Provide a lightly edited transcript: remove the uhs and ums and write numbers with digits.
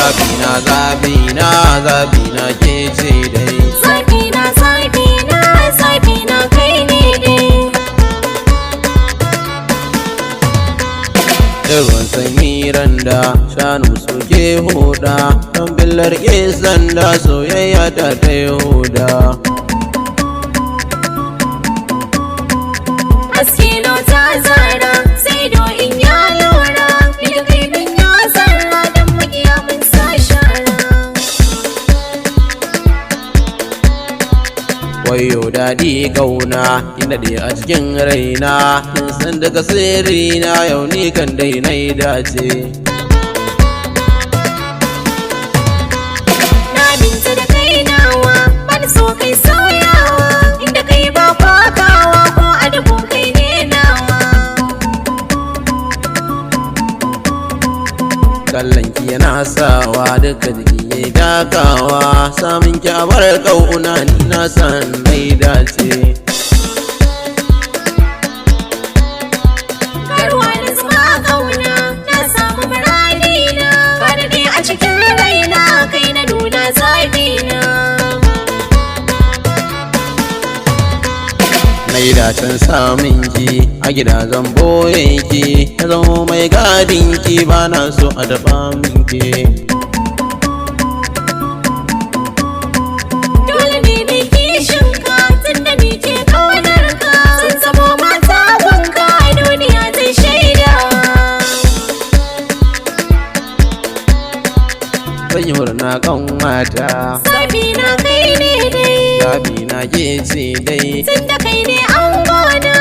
zabina zabina zabina ke ce dai zabina zabina zabina kai ne dai ruwan sanyi randa shanu suke huda don billar ke sanda soyayya ta ta huda askilo ta zara sai do in ya lura da kai min ya zarra dan magiya mun sa shara wayo daɗi kauna ina dai a cikin raina kin san daga sirrina yau ni kan dai na dace na binta da kai nawa ban so kai sauyawa inda kai ba fakawa ko a dubu kai ne nawa kallon ki yana sawa duka jiki ya dakawa samun ki a bar kauna ni na san mai dace garwa da zama kauna na samu muradina ka daɗe a cikin raina kai na nuna zabina na yi dacen samun ki a gida zan boye ki ya zama mai gadin ki ba na so a dafa min ki dole ne da kishinka tunda ni ke ƙaunarka sun zamo mata gunka a duniya zai shaida zan yi murna kan mata zabina kai ne dai zabina ke ce dai tunda kai ne an gona